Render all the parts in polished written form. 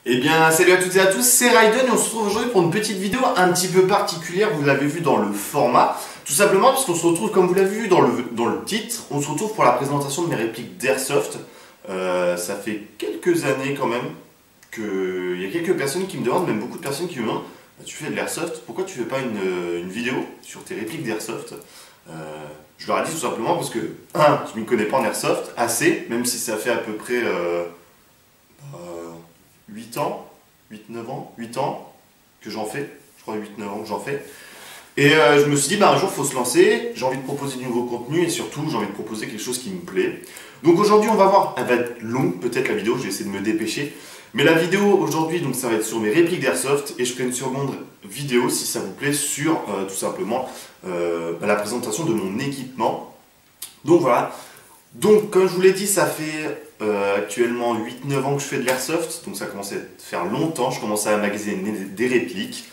Eh bien, salut à toutes et à tous, c'est Raiden et on se retrouve aujourd'hui pour une petite vidéo un petit peu particulière, vous l'avez vu dans le format. Tout simplement parce qu'on se retrouve, comme vous l'avez vu dans le titre, on se retrouve pour la présentation de mes répliques d'Airsoft. Ça fait quelques années quand même qu'il y a quelques personnes qui me demandent, même beaucoup de personnes qui me demandent tu fais de l'Airsoft, pourquoi tu fais pas une vidéo sur tes répliques d'Airsoft? Je leur ai dit tout simplement parce que, je m'y connais pas en Airsoft, assez, même si ça fait à peu près 8 ans, 8 ans que j'en fais, je crois 8-9 ans que j'en fais. Et je me suis dit, un jour il faut se lancer, j'ai envie de proposer du nouveau contenu et surtout j'ai envie de proposer quelque chose qui me plaît. Donc aujourd'hui on va voir, elle va être longue peut-être la vidéo, je vais essayer de me dépêcher. Mais la vidéo aujourd'hui, donc ça va être sur mes répliques d'Airsoft et je ferai une seconde vidéo si ça vous plaît sur tout simplement la présentation de mon équipement. Donc voilà, donc comme je vous l'ai dit, ça fait actuellement 8-9 ans que je fais de l'Airsoft, donc ça commence à faire longtemps, je commence à magasiner des répliques.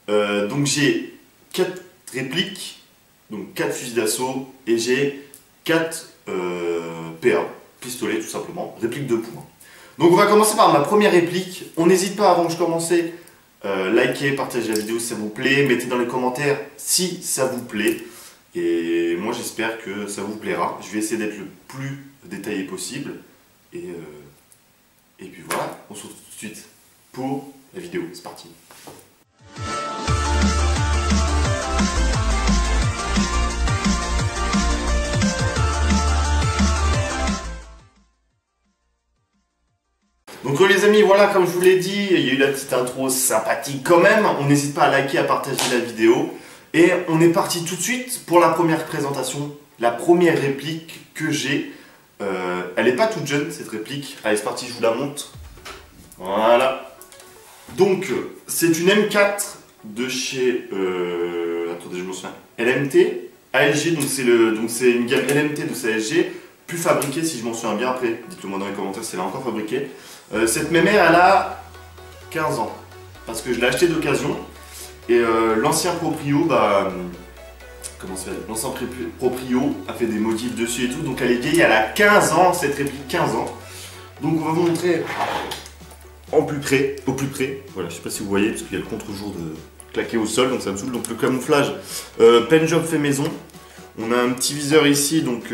Donc j'ai 4 répliques, donc 4 fusils d'assaut et j'ai 4 PA, pistolets tout simplement, répliques de poing. Donc on va commencer par ma première réplique. On n'hésite pas avant que je commence, likez, partagez la vidéo si ça vous plaît, mettez dans les commentaires si ça vous plaît. Et moi j'espère que ça vous plaira. Je vais essayer d'être le plus détaillé possible. Et puis voilà, on se retrouve tout de suite pour la vidéo. C'est parti. Donc les amis, voilà, comme je vous l'ai dit, il y a eu la petite intro sympathique quand même. On n'hésite pas à liker, à partager la vidéo. Et on est parti tout de suite pour la première présentation, la première réplique que j'ai. Elle n'est pas toute jeune cette réplique. Allez, c'est parti, je vous la montre. Voilà. Donc, c'est une M4 de chez... attendez, je me souviens. LMT, ASG, donc c'est une gamme LMT de chez ASG, plus fabriquée si je m'en souviens bien. Après, dites-le moi dans les commentaires si elle est encore fabriquée. Cette mémère, elle a 15 ans. Parce que je l'ai achetée d'occasion. Et l'ancien proprio, comment ça s'appelle? L'ancien proprio a fait des modifs dessus et tout. Donc elle est vieille, elle a 15 ans, cette réplique, 15 ans. Donc on va vous montrer au plus près. Voilà, je sais pas si vous voyez, parce qu'il y a le contre-jour de claquer au sol, donc ça me saoule. Donc le camouflage, pen job fait maison. On a un petit viseur ici, donc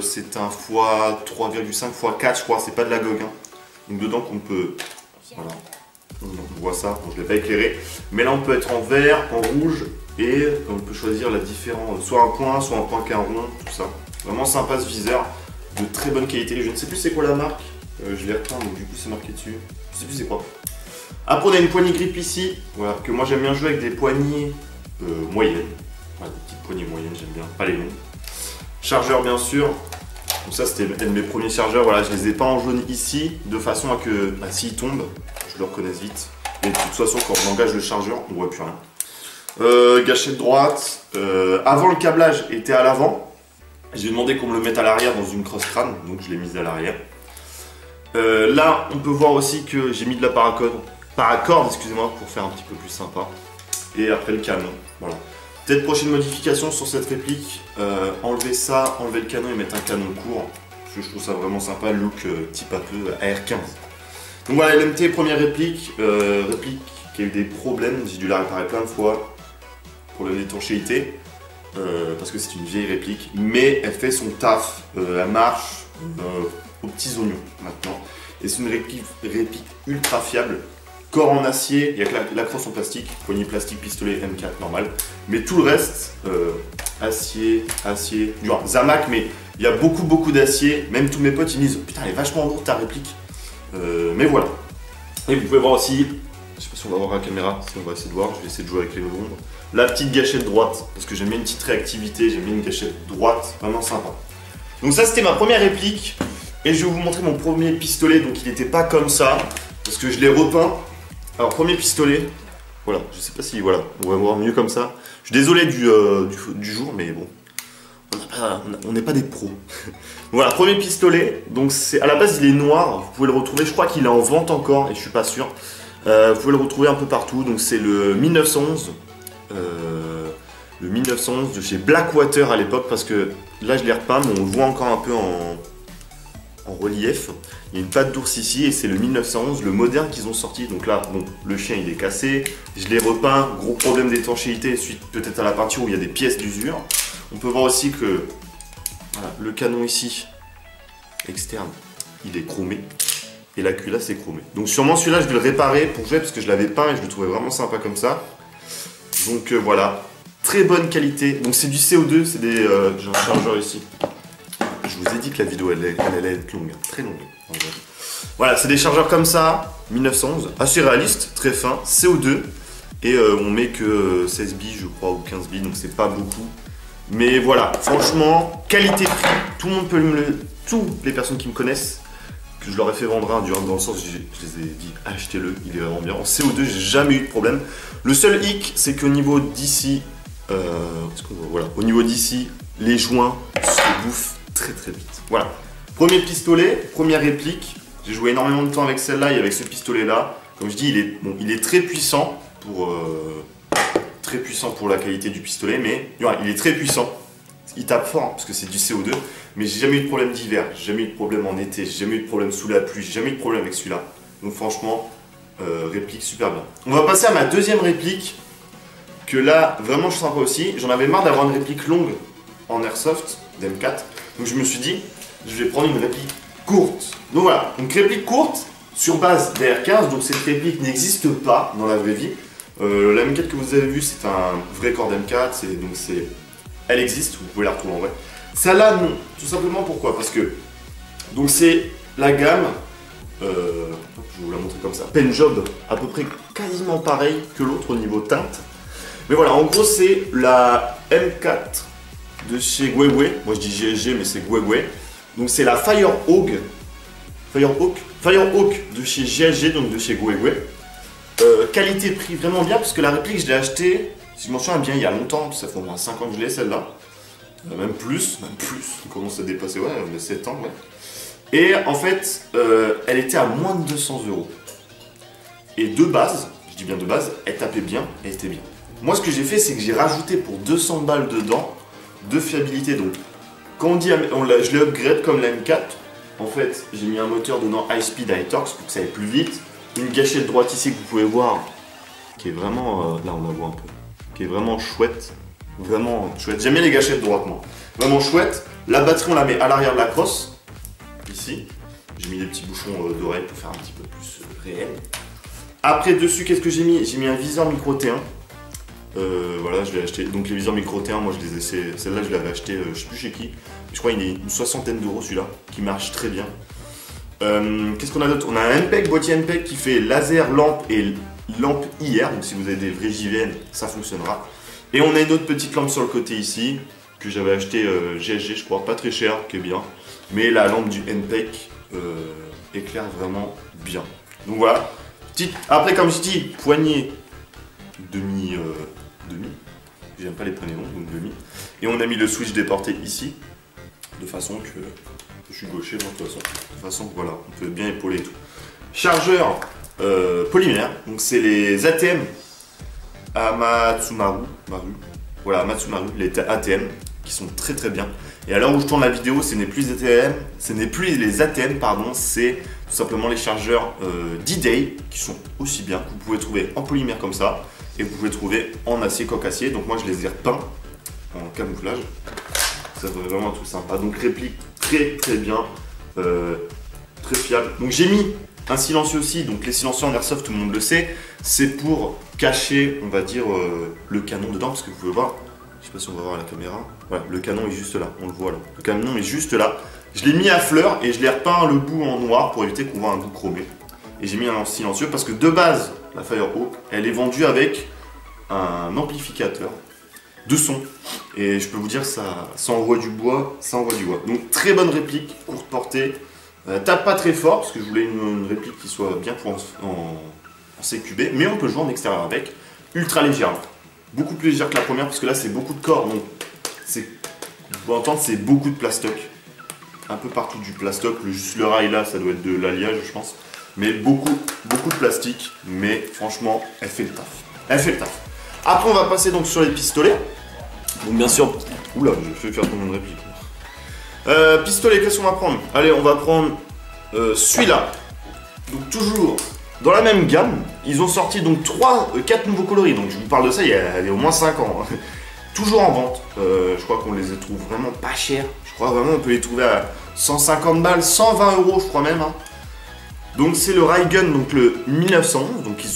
c'est un x3,5 x 4, je crois, c'est pas de la GOG. Hein. Donc dedans qu'on peut... Voilà. On voit ça, bon, je ne l'ai pas éclairé. Mais là on peut être en vert, en rouge, et on peut choisir la différence, soit un point qu'un rond, tout ça. Vraiment sympa ce viseur, de très bonne qualité. Je ne sais plus c'est quoi la marque, je l'ai repeint, donc du coup c'est marqué dessus. Je sais plus c'est quoi. Après on a une poignée grip ici, voilà, que moi j'aime bien jouer avec des poignées moyennes. Voilà, des petites poignées moyennes, j'aime bien, pas les longues. Chargeur bien sûr. Donc ça c'était un de mes premiers chargeurs, voilà, je les ai pas en jaune ici, de façon à que s'ils tombent, je le reconnaisse vite. Et de toute façon quand on engage le chargeur, on ne voit plus rien. Gâchette droite, avant le câblage était à l'avant. J'ai demandé qu'on me le mette à l'arrière dans une cross crâne, donc je l'ai mise à l'arrière. Là on peut voir aussi que j'ai mis de la paracorde, excusez-moi, pour faire un petit peu plus sympa. Et après le canon, voilà. Peut-être prochaine modification sur cette réplique, enlever ça, enlever le canon et mettre un canon court. Parce que je trouve ça vraiment sympa, look type un peu AR-15. Donc voilà, LMT, première réplique, réplique qui a eu des problèmes, j'ai dû la réparer plein de fois pour la parce que c'est une vieille réplique, mais elle fait son taf, elle marche aux petits oignons maintenant. Et c'est une réplique ultra fiable. Corps en acier, il n'y a que la crosse en plastique, poignée plastique, pistolet M4 normal. Mais tout le reste, acier, dur, Zamac, mais il y a beaucoup d'acier. Même tous mes potes ils me disent putain elle est vachement lourde ta réplique. Mais voilà. Et vous pouvez voir aussi, je sais pas si on va voir à la caméra, si on va essayer de voir, je vais essayer de jouer avec les ombres. La petite gâchette droite, parce que j'aime bien une petite réactivité, j'aime bien une gâchette droite, vraiment sympa. Donc ça c'était ma première réplique. Et je vais vous montrer mon premier pistolet, donc il n'était pas comme ça, parce que je l'ai repeint. Alors premier pistolet, voilà, je sais pas si, voilà, on va voir mieux comme ça. Je suis désolé du jour, mais bon, on n'est pas des pros. Voilà, premier pistolet, donc à la base il est noir, vous pouvez le retrouver, je crois qu'il est en vente encore, et je suis pas sûr. Vous pouvez le retrouver un peu partout, donc c'est le 1911. Le 1911 de chez Blackwater à l'époque, parce que là je l'ai repeint, mais on le voit encore un peu en relief. Il y a une patte d'ours ici et c'est le 1911, le moderne qu'ils ont sorti. Donc là, bon, le chien il est cassé, je l'ai repeint, gros problème d'étanchéité suite peut-être à la peinture où il y a des pièces d'usure. On peut voir aussi que voilà, le canon ici, externe, il est chromé. Et la culasse est chromée. Donc sûrement celui-là je vais le réparer pour jouer parce que je l'avais peint et je le trouvais vraiment sympa comme ça. Donc voilà, très bonne qualité. Donc c'est du CO2, c'est des... j'ai un chargeur ici. Je vous ai dit que la vidéo elle allait être longue, très longue. Voilà, c'est des chargeurs comme ça, 1911, assez réaliste, très fin, CO2. Et on met que 16 billes je crois ou 15 billes, donc c'est pas beaucoup. Mais voilà, franchement, qualité-prix, tout le monde peut me le... Toutes les personnes qui me connaissent, que je leur ai fait vendre un dans le sens où je les ai dit achetez-le, il est vraiment bien. En CO2, j'ai jamais eu de problème. Le seul hic, c'est qu'au niveau d'ici, voilà, au niveau d'ici, les joints se bouffent très très vite. Voilà. Premier pistolet, première réplique. J'ai joué énormément de temps avec celle-là et avec ce pistolet-là. Comme je dis, il est très puissant pour la qualité du pistolet, mais il est très puissant. Il tape fort hein, parce que c'est du CO2, mais j'ai jamais eu de problème d'hiver, j'ai jamais eu de problème en été, j'ai jamais eu de problème sous la pluie, j'ai jamais eu de problème avec celui-là. Donc franchement, réplique super bien. On va passer à ma deuxième réplique, que là, vraiment je suis sympa aussi. J'en avais marre d'avoir une réplique longue en Airsoft, d'M4, donc je me suis dit, je vais prendre une réplique courte. Donc voilà, une réplique courte sur base d'AR15, donc cette réplique n'existe pas dans la vraie vie. La M4 que vous avez vue, c'est un vrai corps d'M4, elle existe, vous pouvez la retrouver en vrai. Celle-là, non. Tout simplement pourquoi? Parce que donc c'est la gamme, je vais vous la montrer comme ça, Pen Job, à peu près quasiment pareil que l'autre au niveau teinte. Mais voilà, en gros c'est la M4 de chez Gwegwe. Moi je dis GSG mais c'est Gwegwe. Donc c'est la Firehawk de chez GSG, donc de chez Gwegwe. Qualité-prix vraiment bien parce que la réplique je l'ai achetée, si je m'en souviens bien, il y a longtemps, ça fait au moins 5 ans que je l'ai celle-là. Même plus, on commence à dépasser, ouais, 7 ans, ouais. Et en fait, elle était à moins de 200 €. Et de base, je dis bien de base, elle tapait bien, elle était bien. Moi ce que j'ai fait, c'est que j'ai rajouté pour 200 balles dedans, de fiabilité. Donc, quand on dit, je l'ai upgrade comme la M4, en fait, j'ai mis un moteur dedans High Speed High Torque pour que ça aille plus vite. Une gâchette droite ici que vous pouvez voir, qui est vraiment, là on la voit un peu, qui est vraiment chouette. Vraiment chouette. J'aime bien les gâchettes droites, moi. Vraiment chouette. La batterie, on la met à l'arrière de la crosse. Ici. J'ai mis des petits bouchons d'oreille pour faire un petit peu plus réel. Après, dessus, qu'est-ce que j'ai mis? J'ai mis un viseur micro T1. Voilà, je l'ai acheté. Donc, les viseurs micro T1, moi, je les ai. Celle-là, je l'avais acheté, je sais plus chez qui. Je crois qu'il est une soixantaine d'euros, celui-là, qui marche très bien. Qu'est-ce qu'on a d'autre? On a un MPEG, boîtier MPEG qui fait laser, lampe et lampe IR. Donc, si vous avez des vrais JVN, ça fonctionnera. Et on a une autre petite lampe sur le côté ici, que j'avais acheté GSG, je crois, pas très cher, qui est bien. Mais la lampe du MPEG éclaire vraiment bien. Donc voilà. Après, comme je dis, poignée demi. J'aime pas les poignées longues, donc demi. Et on a mis le switch déporté ici, de façon que je suis gaucher, donc de toute façon, voilà, on peut bien épauler et tout. Chargeur polymère, donc c'est les ATM. Amatsumaru, voilà, Amatsumaru, les ATM qui sont très très bien. Et à l'heure où je tourne la vidéo, ce n'est plus les ATM, pardon, c'est tout simplement les chargeurs D-Day qui sont aussi bien. Vous pouvez trouver en polymère comme ça et vous pouvez trouver en acier coque acier. Donc moi je les ai repeints en camouflage. Ça donne vraiment un truc sympa. Donc réplique très très bien, très fiable. Donc j'ai mis un silencieux aussi, donc les silencieux en airsoft, tout le monde le sait, c'est pour cacher, on va dire, le canon dedans, parce que vous pouvez voir, je sais pas si on va voir à la caméra, voilà, le canon est juste là, on le voit là, le canon est juste là. Je l'ai mis à fleur et je l'ai repeint le bout en noir pour éviter qu'on voit un bout chromé. Et j'ai mis un silencieux parce que de base, la Firehawk, elle est vendue avec un amplificateur de son. Et je peux vous dire, ça envoie du bois, ça envoie du bois. Donc très bonne réplique, courte portée. Tape pas très fort parce que je voulais une réplique qui soit bien en CQB, mais on peut jouer en extérieur avec. Ultra légère, beaucoup plus légère que la première parce que là c'est beaucoup de corps, donc vous pouvez entendre, c'est beaucoup de plastoc, un peu partout du plastoc. Juste le rail là, ça doit être de l'alliage, je pense, mais beaucoup de plastique. Mais franchement, elle fait le taf. Elle fait le taf. Après, on va passer donc sur les pistolets. Donc bien sûr, oula, je vais faire tomber une réplique. Pistolet, qu'est-ce qu'on va prendre? Allez, on va prendre celui-là. Donc toujours dans la même gamme, ils ont sorti donc 4 nouveaux coloris. Donc je vous parle de ça il y a au moins 5 ans. Hein. Toujours en vente. Je crois qu'on les trouve vraiment pas chers. Je crois vraiment on peut les trouver à 150 balles, 120 € je crois même. Hein. Donc c'est le Raygun, donc le 1911. Donc ils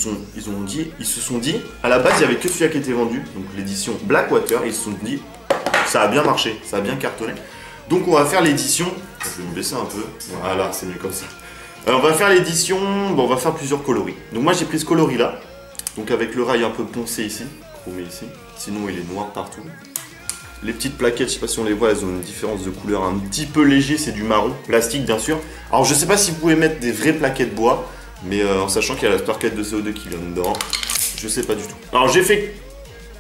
se sont dit, à la base il n'y avait que celui-là qui était vendu, donc l'édition Blackwater. Ils se sont dit, ça a bien marché, ça a bien cartonné. Donc on va faire l'édition. Je vais me baisser un peu. Voilà, c'est mieux comme ça. On va faire l'édition, bon, on va faire plusieurs coloris. Donc moi j'ai pris ce coloris là, donc avec le rail un peu poncé ici, chromé ici, sinon il est noir partout. Les petites plaquettes, je sais pas si on les voit, elles ont une différence de couleur un petit peu léger, c'est du marron, plastique bien sûr. Alors je sais pas si vous pouvez mettre des vraies plaquettes bois, mais en sachant qu'il y a la plaquette de CO2 qui vient dedans, je sais pas du tout. Alors j'ai fait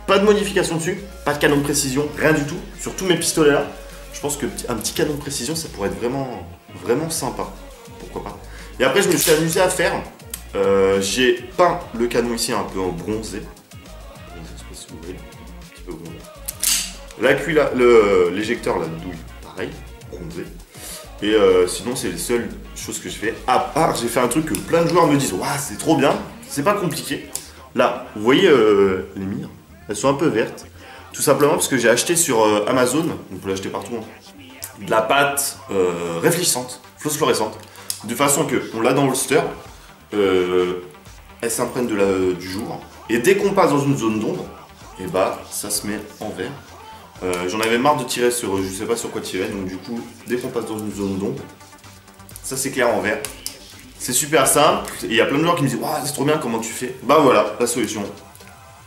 pas de modification dessus, pas de canon de précision, rien du tout, sur tous mes pistolets là. Je pense qu'un petit canon de précision ça pourrait être vraiment sympa, pourquoi pas. Et après je me suis amusé à faire, j'ai peint le canon ici un peu en bronzé. Je sais pas si vous voyez, un petit peu bronzé. L'éjecteur la douille, pareil, bronzé. Et sinon c'est les seules choses que je fais. À part, j'ai fait un truc que plein de joueurs me disent, waouh c'est trop bien, c'est pas compliqué. Là, vous voyez les mires, elles sont un peu vertes. Tout simplement parce que j'ai acheté sur Amazon, on peut l'acheter partout, hein, de la pâte réfléchissante, phosphorescente. De façon que on l'a dans le holster, elle s'imprègne du jour. Et dès qu'on passe dans une zone d'ombre, et bah ça se met en vert. J'en avais marre de tirer sur, je sais pas sur quoi tirer, donc du coup, dès qu'on passe dans une zone d'ombre, ça s'éclaire en vert. C'est super simple, et il y a plein de gens qui me disent « Waouh, c'est trop bien, comment tu fais ?» Bah voilà, la solution.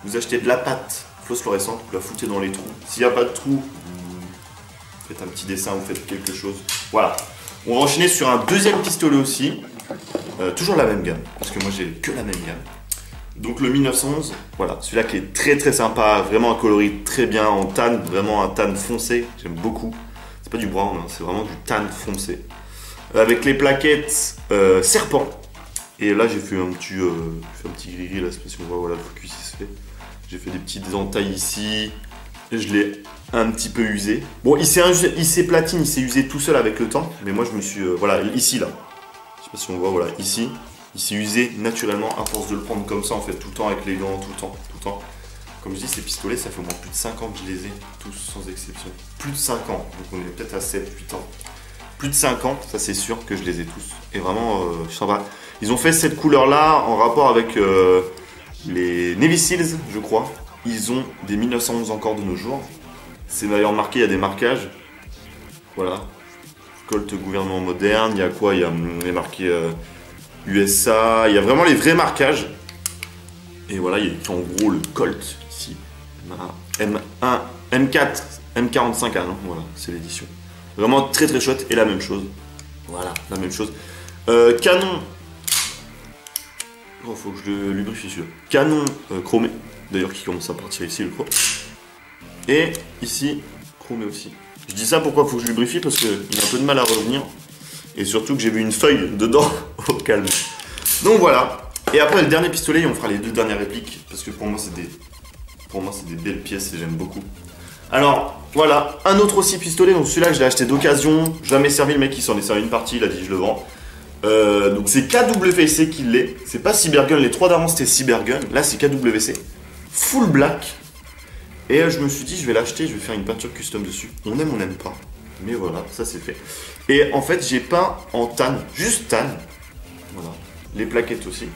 Vous achetez de la pâte phosphorescente, vous la foutez dans les trous. S'il n'y a pas de trou, vous faites un petit dessin, vous faites quelque chose. Voilà. On va enchaîner sur un deuxième pistolet aussi. Toujours la même gamme, parce que moi j'ai que la même gamme. Donc le 1911, voilà, celui-là qui est très sympa, vraiment un coloris très bien en tan, vraiment un tan foncé, j'aime beaucoup. C'est pas du brown, hein, c'est vraiment du tan foncé. Avec les plaquettes serpent. Et là j'ai fait un petit gris-gris, là, si on voit, voilà, le focus il se fait. J'ai fait des petites entailles ici, et je l'ai un petit peu usé. Bon, il s'est platine, il s'est usé tout seul avec le temps, mais moi je me suis, voilà, ici là. Je sais pas si on voit, voilà, ici. Il s'est usé naturellement à force de le prendre comme ça en fait, tout le temps avec les gants, tout le temps. Comme je dis, ces pistolets, ça fait au moins plus de 5 ans que je les ai, tous sans exception. Plus de 5 ans, donc on est peut-être à 7, 8 ans. Plus de 5 ans, ça c'est sûr que je les ai tous. Et vraiment, ça va. Ils ont fait cette couleur-là en rapport avec les Navy Seals, je crois. Ils ont des 1911 encore de nos jours. C'est d'ailleurs marqué, il y a des marquages. Voilà. Colt gouvernement moderne, il y a quoi? Il y a marqué... USA, il y a vraiment les vrais marquages. Et voilà, il y a en gros le Colt ici. M1, M4, M45A, non, voilà, c'est l'édition. Vraiment très chouette et la même chose. Voilà, la même chose. Canon. Oh, faut que je le lubrifie celui-là. Canon chromé, d'ailleurs qui commence à partir ici le chrome. Et ici, chromé aussi. Je dis ça pourquoi faut que je lubrifie parce qu'il a un peu de mal à revenir. Et surtout que j'ai vu une feuille dedans, au calme. Donc voilà. Et après le dernier pistolet, on fera les deux dernières répliques. Parce que pour moi c'est des belles pièces et j'aime beaucoup. Alors voilà, un autre aussi pistolet. Donc celui-là je l'ai acheté d'occasion. Jamais servi, le mec il s'en est servi une partie, il a dit je le vends. Donc c'est KWC qui l'est. C'est pas Cybergun, les trois d'avant c'était Cybergun. Là c'est KWC. Full black. Et je me suis dit je vais l'acheter, je vais faire une peinture custom dessus. On n'aime pas. Mais voilà, ça c'est fait. Et en fait, j'ai peint en tan, juste tan. Voilà. Les plaquettes aussi,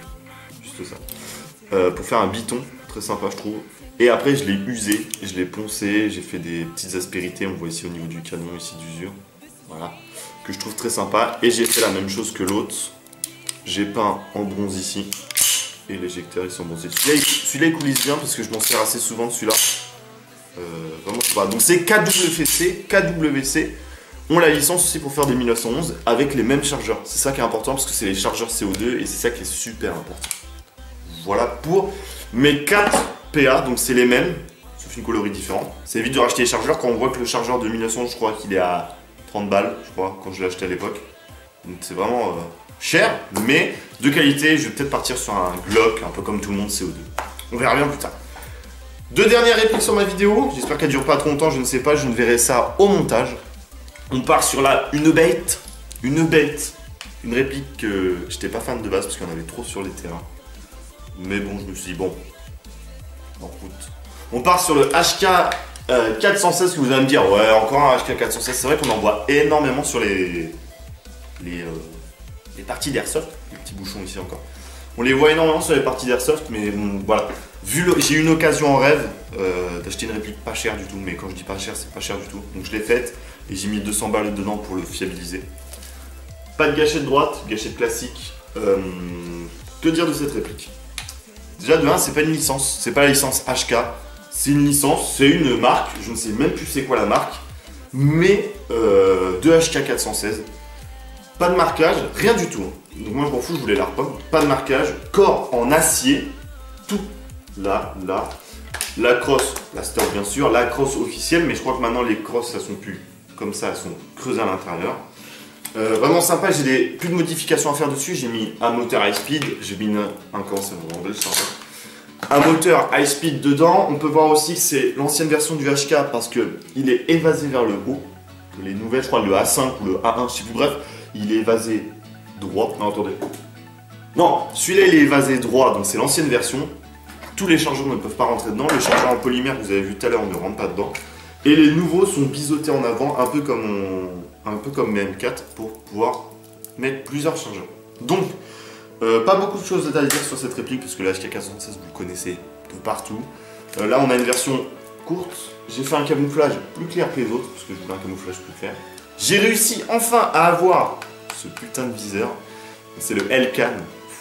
juste ça. Pour faire un biton, très sympa je trouve. Et après, je l'ai usé, je l'ai poncé, j'ai fait des petites aspérités. On voit ici au niveau du canon, ici d'usure. Voilà. Que je trouve très sympa. Et j'ai fait la même chose que l'autre. J'ai peint en bronze ici. Et l'éjecteur, ils sont bronzés. Celui-là, il coulisse bien parce que je m'en sers assez souvent de celui-là. Vraiment, voilà. Donc c'est KWC ont la licence aussi pour faire des 1911 avec les mêmes chargeurs. C'est ça qui est important parce que c'est les chargeurs CO2 et c'est ça qui est super important. Voilà pour mes 4 PA, donc c'est les mêmes, sauf une coloris différente. Ça évite de racheter les chargeurs quand on voit que le chargeur de 1911, je crois qu'il est à 30 balles, je crois, quand je l'ai acheté à l'époque. Donc c'est vraiment cher, mais de qualité. Je vais peut-être partir sur un Glock, un peu comme tout le monde, CO2. On verra bien plus tard. Deux dernières répliques sur ma vidéo, j'espère qu'elle dure pas trop longtemps, je ne sais pas, je ne verrai ça au montage. On part sur une bête Une réplique que j'étais pas fan de base parce qu'il y en avait trop sur les terrains. Mais bon, je me suis dit, bon, en route. On part sur le HK 416 que vous allez me dire, ouais, encore un HK 416. C'est vrai qu'on en voit énormément sur les parties d'airsoft. Les petits bouchons ici encore. On les voit énormément sur les parties d'airsoft, mais bon, voilà. J'ai eu une occasion en rêve d'acheter une réplique pas chère du tout, mais quand je dis pas cher, c'est pas cher du tout. Donc je l'ai faite et j'ai mis 200 balles dedans pour le fiabiliser. Pas de gâchette droite, gâchette classique. Que dire de cette réplique? Déjà de 1, c'est pas une licence, c'est pas la licence HK, c'est une licence, c'est une marque, je ne sais même plus c'est quoi la marque, mais de HK 416. Pas de marquage, rien du tout. Donc moi je m'en fous, je voulais la repop. Pas de marquage, corps en acier, tout. Là, la crosse, la stock bien sûr, la crosse officielle, mais je crois que maintenant les crosses, elles sont plus comme ça, elles sont creusées à l'intérieur. Vraiment sympa, j'ai plus de modifications à faire dessus. J'ai mis un moteur high speed, j'ai mis un moteur high speed dedans. On peut voir aussi que c'est l'ancienne version du HK parce qu'il est évasé vers le haut. Les nouvelles, je crois le A5 ou le A1, je sais plus, bref, il est évasé droit. Non, attendez. Non, celui-là il est évasé droit, donc c'est l'ancienne version. Tous les chargeurs ne peuvent pas rentrer dedans. Le chargeur en polymère que vous avez vu tout à l'heure ne rentre pas dedans. Et les nouveaux sont biseautés en avant, un peu comme mes M4 pour pouvoir mettre plusieurs chargeurs. Donc, pas beaucoup de choses à dire sur cette réplique parce que la HK416 vous le connaissez de partout. Là, on a une version courte. J'ai fait un camouflage plus clair que les autres parce que je voulais un camouflage plus clair. J'ai réussi enfin à avoir ce putain de viseur. C'est le Elcan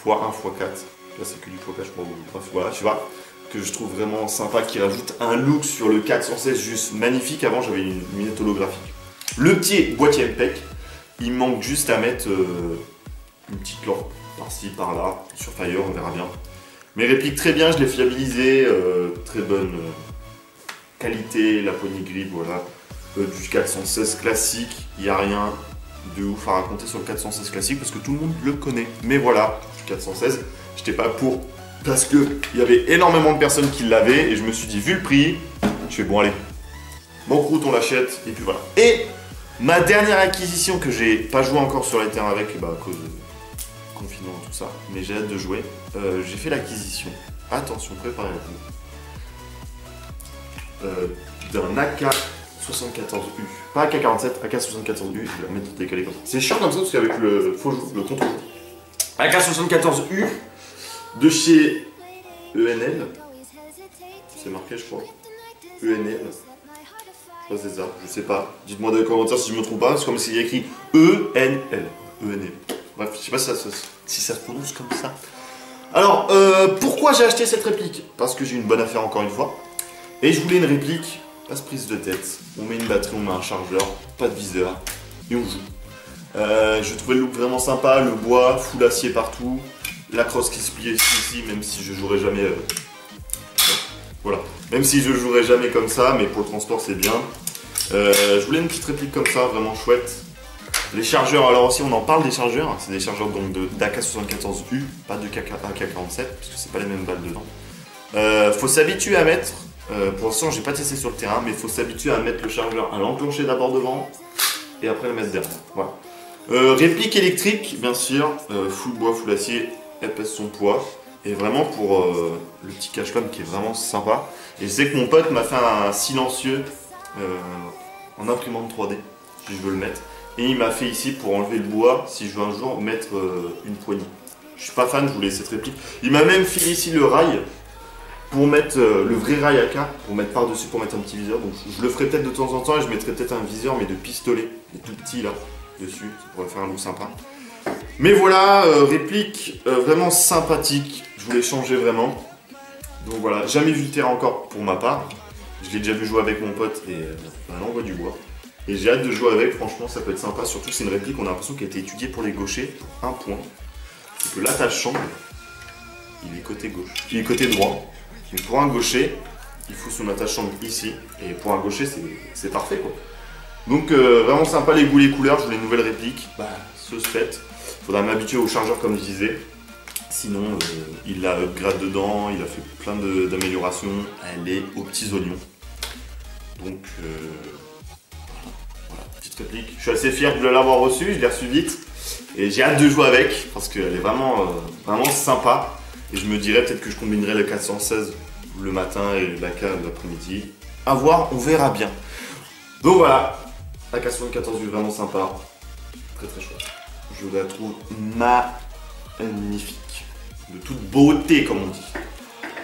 x1x4. Là, c'est que du x4, je crois. Bref, voilà, tu vois. Que je trouve vraiment sympa, qui rajoute un look sur le 416 juste magnifique. Avant j'avais une lunette holographique. Le petit boîtier MPEG, il manque juste à mettre une petite lampe par-ci par-là sur Fire, on verra bien. Mes répliques très bien, je l'ai fiabilisé, très bonne qualité, la poignée grip, voilà. Du 416 classique, il n'y a rien de ouf à raconter sur le 416 classique parce que tout le monde le connaît. Mais voilà, du 416, j'étais pas pour. Parce qu'il y avait énormément de personnes qui l'avaient et je me suis dit, vu le prix, je fais bon allez, banqueroute on l'achète et puis voilà. Et ma dernière acquisition que j'ai pas joué encore sur les terrains avec, à cause de confinement et tout ça, mais j'ai hâte de jouer, j'ai fait l'acquisition, attention préparez-vous, d'un AK-74U, pas AK-47, AK-74U, je vais la mettre décalé comme ça. C'est chiant comme ça parce qu'avec le contrôle. AK-74U de chez ENL, c'est marqué je crois, ENL, je crois que c'est ça, je sais pas, dites-moi dans les commentaires si je me trompe pas, c'est comme s'il y a écrit ENL, ENL, bref, je sais pas si ça se prononce comme ça. Alors, pourquoi j'ai acheté cette réplique? Parce que j'ai une bonne affaire encore une fois, et je voulais une réplique, pas de prise de tête, on met une batterie, on met un chargeur, pas de viseur, et on joue. Je trouvais le look vraiment sympa, le bois, full acier partout. La crosse qui se plie ici, même si je jouerai jamais. Voilà. Même si je jouerai jamais comme ça, mais pour le transport c'est bien. Je voulais une petite réplique comme ça, vraiment chouette. Les chargeurs, alors aussi on en parle des chargeurs, c'est des chargeurs donc d'AK74U, pas de AK47, parce que c'est pas les mêmes balles dedans. Faut s'habituer à mettre, pour l'instant j'ai pas testé sur le terrain, mais faut s'habituer à mettre le chargeur, à l'enclencher d'abord devant, et après le mettre derrière. Voilà. Réplique électrique, bien sûr, full bois, full acier. Elle pèse son poids et vraiment pour le petit cache-com qui est vraiment sympa. Et je sais que mon pote m'a fait un silencieux en imprimante 3D si je veux le mettre, et il m'a fait ici pour enlever le bois si je veux un jour mettre une poignée. Je suis pas fan, je voulais cette réplique. Il m'a même filé ici le rail pour mettre le vrai rail AK, pour mettre par dessus, pour mettre un petit viseur. Donc je le ferai peut-être de temps en temps et je mettrai peut-être un viseur mais de pistolet, des tout petits là dessus, ça pourrait faire un look sympa. Mais voilà, réplique vraiment sympathique, je voulais changer vraiment. Donc voilà, jamais vu le terrain encore pour ma part. Je l'ai déjà vu jouer avec mon pote et on envoie du bois. Et j'ai hâte de jouer avec, franchement ça peut être sympa. Surtout c'est une réplique, on a l'impression qu'elle a été étudiée pour les gauchers. Un point, c'est que l'attache-chambre, il est côté gauche, il est côté droit. Mais pour un gaucher, il faut son attache-chambre ici. Et pour un gaucher, c'est parfait quoi. Donc vraiment sympa les goûts, les couleurs, je voulais une nouvelle réplique. Bah, ce se fait. Faudra m'habituer au chargeur comme je disais. Sinon, il l'a upgrade dedans, il a fait plein d'améliorations. Elle est aux petits oignons. Donc, voilà, petite réplique. Je suis assez fier de l'avoir reçue, je l'ai reçue vite. Et j'ai hâte de jouer avec parce qu'elle est vraiment, vraiment sympa. Et je me dirais peut-être que je combinerai le 416 le matin et l'AK l'après-midi. À voir, on verra bien. Donc voilà, AK-74 est vraiment sympa. Très très chouette. Je la trouve magnifique. De toute beauté comme on dit.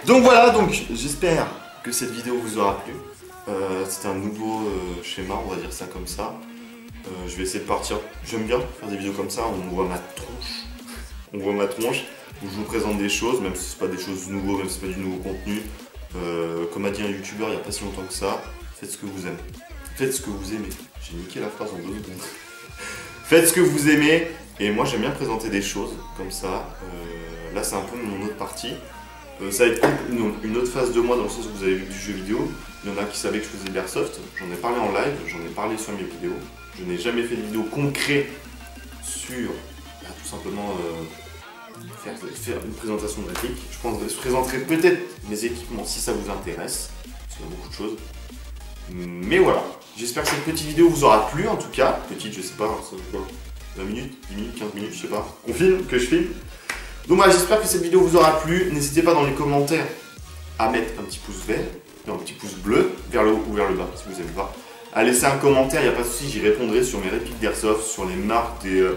Donc voilà, donc j'espère que cette vidéo vous aura plu. C'était un nouveau schéma, on va dire ça comme ça. Je vais essayer de partir. J'aime bien faire des vidéos comme ça, on voit ma tronche. On voit ma tronche, où je vous présente des choses, même si c'est pas des choses nouveaux, même si c'est pas du nouveau contenu. Comme a dit un youtubeur il n'y a pas si longtemps que ça, faites ce que vous aimez. Faites ce que vous aimez. J'ai niqué la phrase en 2 secondes. Faites ce que vous aimez, et moi j'aime bien présenter des choses comme ça. Là c'est un peu mon autre partie. Ça va être une autre phase de moi dans le sens où vous avez vu du jeu vidéo. Il y en a qui savaient que je faisais de l'airsoft, j'en ai parlé en live, j'en ai parlé sur mes vidéos. Je n'ai jamais fait de vidéo concrète sur tout simplement faire une présentation de réplique. Je présenterai peut-être mes équipements si ça vous intéresse, parce qu'il y a beaucoup de choses. Mais voilà, j'espère que cette petite vidéo vous aura plu en tout cas. Petite, je sais pas, ça fait quoi, 20 minutes, 10 minutes, 15 minutes, je sais pas. On filme, que je filme. Donc voilà, j'espère que cette vidéo vous aura plu. N'hésitez pas dans les commentaires à mettre un petit pouce vert, un petit pouce bleu, vers le haut ou vers le bas si vous n'aimez pas. À laisser un commentaire, il n'y a pas de souci, j'y répondrai sur mes répliques d'airsoft, sur les marques des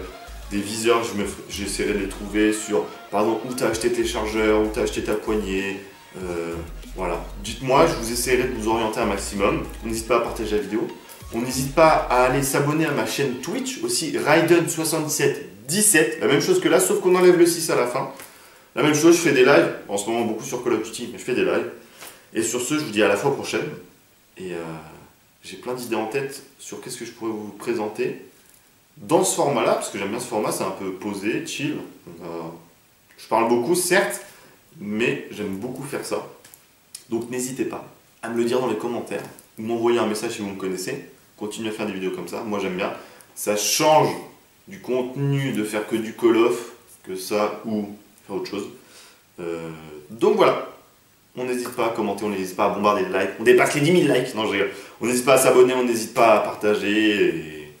viseurs, j'essaierai de les trouver sur, pardon, où tu as acheté tes chargeurs, où tu as acheté ta poignée, voilà. Dites-moi, je vous essaierai de vous orienter un maximum. On n'hésite pas à partager la vidéo. On n'hésite pas à aller s'abonner à ma chaîne Twitch, aussi Raiden7717, la même chose que là, sauf qu'on enlève le 6 à la fin. La même chose, je fais des lives, en ce moment beaucoup sur Call of Duty, mais je fais des lives. Et sur ce, je vous dis à la fois prochaine. Et j'ai plein d'idées en tête sur qu'est-ce que je pourrais vous présenter dans ce format-là, parce que j'aime bien ce format, c'est un peu posé, chill. Je parle beaucoup, certes, mais j'aime beaucoup faire ça. Donc n'hésitez pas à me le dire dans les commentaires, ou m'envoyer un message si vous me connaissez. Continuez à faire des vidéos comme ça, moi j'aime bien. Ça change du contenu de faire que du Call of, que ça, ou faire autre chose. Donc voilà. On n'hésite pas à commenter, on n'hésite pas à bombarder les likes. On dépasse les 10 000 likes. Non, je rigole. On n'hésite pas à s'abonner, on n'hésite pas à partager. Et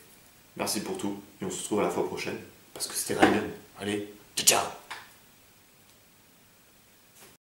merci pour tout. Et on se retrouve à la fois prochaine. Parce que c'était Raiden. Allez, ciao ciao.